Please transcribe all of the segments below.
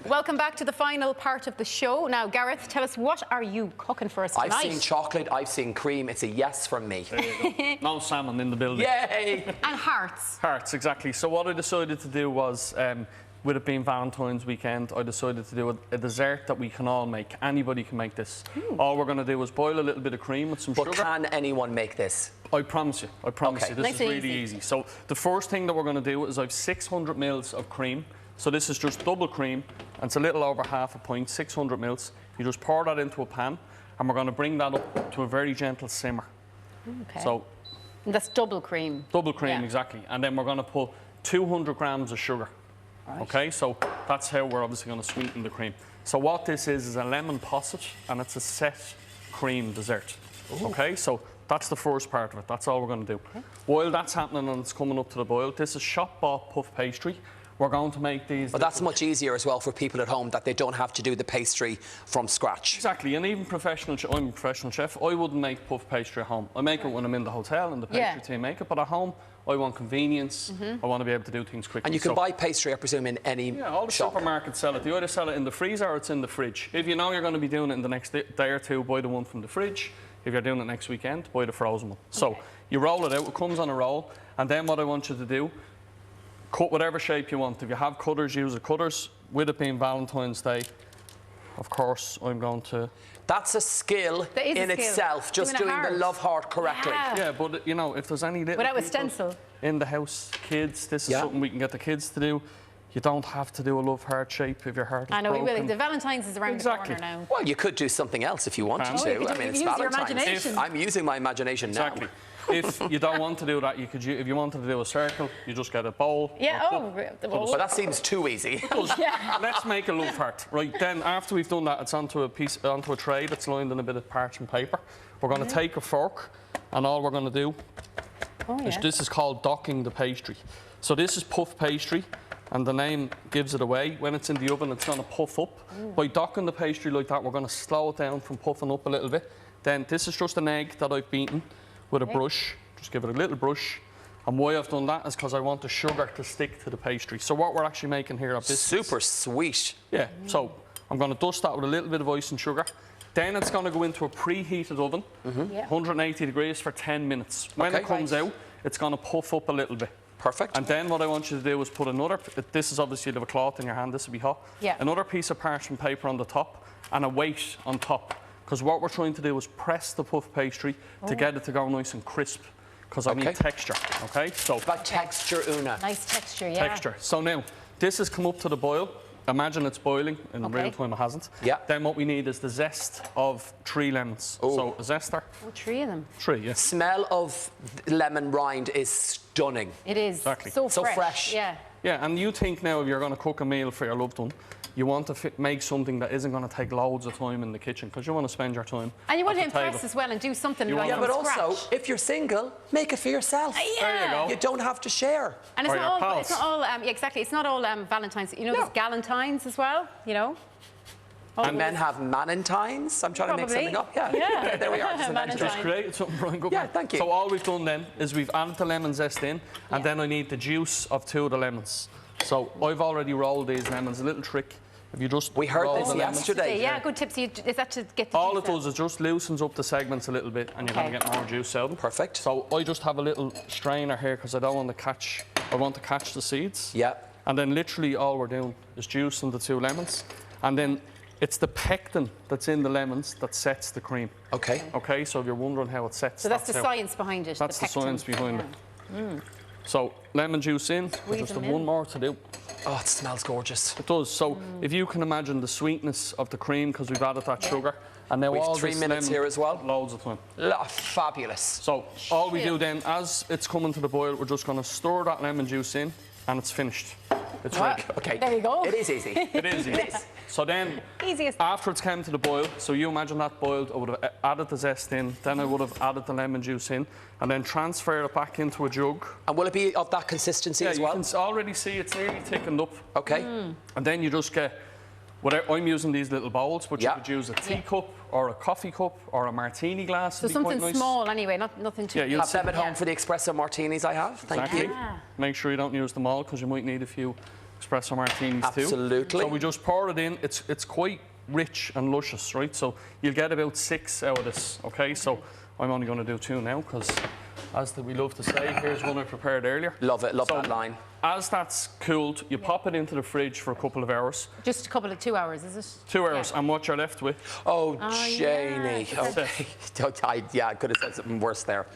Welcome back to the final part of the show. Now, Gareth, tell us, what are you cooking for us tonight? I've seen chocolate, I've seen cream. It's a yes from me. There you go. No salmon in the building. Yay! And hearts. Hearts, exactly. So what I decided to do was, with it being Valentine's weekend, I decided to do a dessert that we can all make. Anybody can make this. All we're going to do is boil a little bit of cream with some sugar. But can anyone make this? I promise you. I promise you. This is really easy. So the first thing that we're going to do is I've 600 mils of cream. So this is just double cream, and it's a little over half a pint, 600 mils. You just pour that into a pan, and we're going to bring that up to a very gentle simmer. Okay. So and that's double cream. Double cream, exactly. And then we're going to put 200 grams of sugar. Right. Okay, so that's how we're obviously going to sweeten the cream. So what this is a lemon posset, and it's a set cream dessert. Ooh. Okay, so that's the first part of it. That's all we're going to do. Okay. While that's happening and it's coming up to the boil, this is shop-bought puff pastry. We're going to make these... But that's much easier as well for people at home, that they don't have to do the pastry from scratch. Exactly, and even professional... I'm a professional chef. I wouldn't make puff pastry at home. I make it when I'm in the hotel and the pastry team make it, but at home, I want convenience. I want to be able to do things quickly. And you can buy pastry, I presume, in any shop? Yeah, all the supermarkets sell it. They either sell it in the freezer or it's in the fridge. If you know you're going to be doing it in the next day or two, buy the one from the fridge. If you're doing it next weekend, buy the frozen one. So you roll it out, it comes on a roll, and then what I want you to do, cut whatever shape you want. If you have cutters, use the cutters. With it being Valentine's Day, of course, I'm going to... That's a skill in itself, just doing the love heart correctly. Yeah, but, you know, if there's any little without a stencil in the house, kids, this is something we can get the kids to do. You don't have to do a love heart shape if your heart is broken. I know, we will. The Valentine's is around the corner now. Well, you could do something else if you wanted to. I mean, it's Valentine's. I'm using my imagination now. Exactly. If you don't want to do that, you could. If you wanted to do a circle, you just get a bowl. Yeah. The bowl. But that seems too easy. Let's make a love heart. Right then, after we've done that, it's onto a tray that's lined in a bit of parchment paper. We're going to take a fork, and all we're going to do is this is called docking the pastry. So this is puff pastry, and the name gives it away. When it's in the oven, it's going to puff up. By docking the pastry like that, we're going to slow it down from puffing up a little bit. Then this is just an egg that I've beaten with a brush. Just give it a little brush. And why I've done that is because I want the sugar to stick to the pastry. So what we're actually making here are biscuits. Super sweet. Yeah, so I'm going to dust that with a little bit of ice and sugar. Then it's going to go into a preheated oven, 180 degrees for 10 minutes. When it comes out, it's going to puff up a little bit. Perfect. And then what I want you to do is put another, this is obviously you have a cloth in your hand, this will be hot. Yeah. Another piece of parchment paper on the top and a weight on top. Because what we're trying to do is press the puff pastry to get it to go nice and crisp. Because I need texture, okay? So it's about texture, Una. Nice texture, Texture. So now, this has come up to the boil. Imagine it's boiling. In real time, it hasn't. Yeah. Then what we need is the zest of 3 lemons. So a zester. Oh, 3 of them. 3, yeah. Smell of lemon rind is stunning. It is. Exactly. So fresh. Yeah. Yeah, and you think now if you're going to cook a meal for your loved one, you want to make something that isn't going to take loads of time in the kitchen because you want to spend your time. And you want to impress as well and do something like but also, if you're single, make it for yourself. There you go. You don't have to share. And it's not all, exactly, it's not all Valentine's. You know, there's galantines as well, you know. And men have manentines. I'm trying to make something up. Yeah. There we are. Just created something right good. Yeah, thank you. So all we've done then is we've added the lemon zest in, and then I need the juice of 2 of the lemons. So I've already rolled these lemons. A little trick. If you just we heard this yesterday. Yeah, good tips. Is that to get the all it does is just loosens up the segments a little bit, and you're going to get more juice out of them. Perfect. So I just have a little strainer here because I don't want to catch. I want to catch the seeds. Yeah. And then literally all we're doing is juicing the 2 lemons, and then it's the pectin that's in the lemons that sets the cream. Okay. Okay. So if you're wondering how it sets, so that's the science behind it. That's the science behind it. So lemon juice in. Just have one more to do. Oh, it smells gorgeous. It does. So if you can imagine the sweetness of the cream because we've added that sugar, and now all 3 minutes here as well. Loads of time. Fabulous. So all we do then, as it's coming to the boil, we're just going to stir that lemon juice in, and it's finished. It's ready. Okay. There you go. It is easy. It is easy. So then, after it's come to the boil, so you imagine that boiled, I would have added the zest in, then I would have added the lemon juice in, and then transfer it back into a jug. And will it be of that consistency as well? Yeah, you can already see it's nearly thickened up. Okay. And then you just get, I'm using these little bowls, but you could use a teacup or a coffee cup or a martini glass. So something small anyway, nothing too... Yeah, you'll have them at home for the espresso martinis I have. Thank you. Make sure you don't use them all because you might need a few espresso martinis too. Absolutely. So we just pour it in. It's quite rich and luscious, right? So you'll get about 6 out of this, okay? So I'm only going to do 2 now because, as we love to say, here's one I prepared earlier. Love it, love that line. As that's cooled, you pop it into the fridge for a couple of hours. Just a couple of 2 hours, is it? 2 hours, and what you're left with. Oh, Janie. Yeah. Okay. I could have said something worse there.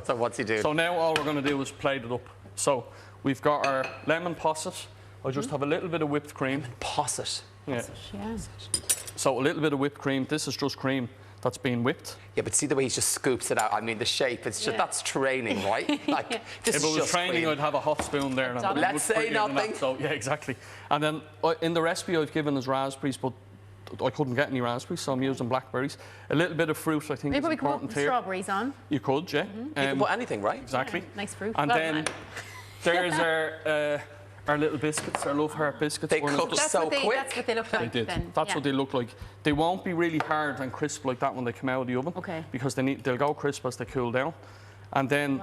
So what's he doing? So now all we're going to do is plate it up. So we've got our lemon posset. I just have a little bit of whipped cream. Lemon posset. Yeah. Yeah. So a little bit of whipped cream. This is just cream that's been whipped. Yeah, but see the way he just scoops it out. I mean, the shape, it's just, that's training, right? Like, this If is it was just training, cream. I'd have a hot spoon there. And Let's say nothing. So, yeah, exactly. And then in the recipe I've given us raspberries, but I couldn't get any raspberries, so I'm using blackberries. A little bit of fruit, I think, Maybe is we can important put here. strawberries on. You could, yeah. You can put anything, right? Exactly. Yeah, nice fruit. And Well then there's our little biscuits, our Love Heart biscuits. They cook so quick. That's what they look like. They did. Then. That's what they look like. They won't be really hard and crisp like that when they come out of the oven. Okay. Because they'll go crisp as they cool down. And then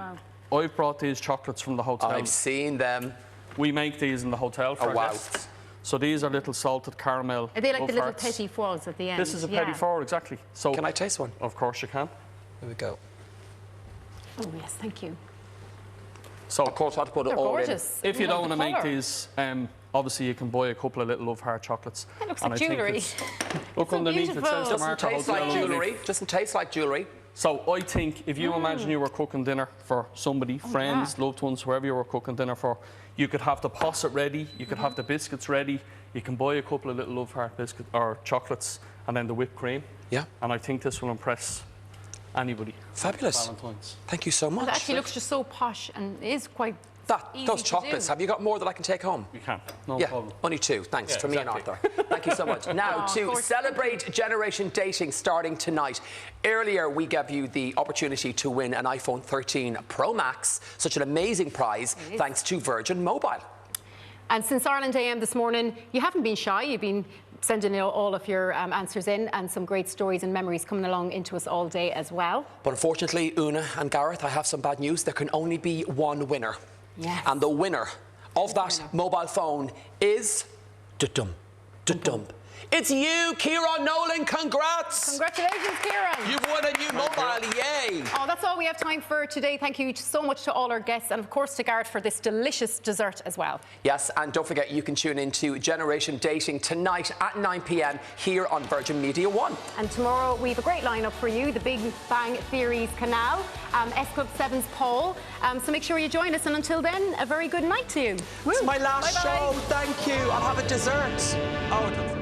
I've brought these chocolates from the hotel. I've seen them. We make these in the hotel for our guests. So these are little salted caramel. Are they like Love the little Hearts. petit fours at the end? This is a petit four, exactly. So Can I taste one? Of course you can. Here we go. Oh yes, thank you. So Of course, I have to put it They're all gorgeous. if you Love don't want the to make colour. these, obviously you can buy a couple of little Love Heart chocolates. That looks And like I think jewellery. Look so underneath, it beautiful. says the in. Doesn't Marco taste Hotel. like jewellery. Doesn't taste like jewellery. So I think if you imagine you were cooking dinner for somebody, friends, loved ones, whoever you were cooking dinner for, you could have the posset ready, you could have the biscuits ready, you can buy a couple of little Love Heart biscuits or chocolates, and then the whipped cream. Yeah. And I think this will impress anybody. Fabulous. Valentine's. Thank you so much. It actually looks just so posh and is quite easy Those to chocolates, do. have you got more that I can take home? You can, no Yeah, problem. only 2. Thanks Yeah, from me and exactly. Arthur. Thank you so much. Now, of to course. celebrate Generation Dating starting tonight. Earlier, we gave you the opportunity to win an iPhone 13 Pro Max, such an amazing prize, thanks to Virgin Mobile. And since Ireland AM this morning, you haven't been shy. You've been sending all of your answers in, and some great stories and memories coming along into us all day as well. But unfortunately, Una and Gareth, I have some bad news. There can only be one winner. Yes. And the winner of that mobile phone is... Da-dum. Da-dum. It's you, Kieran Nolan. Congrats! Congratulations, Kieran. You've won a new mobile. Yay! Oh, that's all we have time for today. Thank you so much to all our guests, and of course to Gareth for this delicious dessert as well. Yes, and don't forget you can tune in to Generation Dating tonight at 9 p.m. here on Virgin Media 1. And tomorrow we have a great lineup for you. The Big Bang Theory's Canal, S Club 7's Poll. So make sure you join us, and until then, a very good night to you. It's my last Bye-bye. show. Thank you. I'll have a dessert. Oh,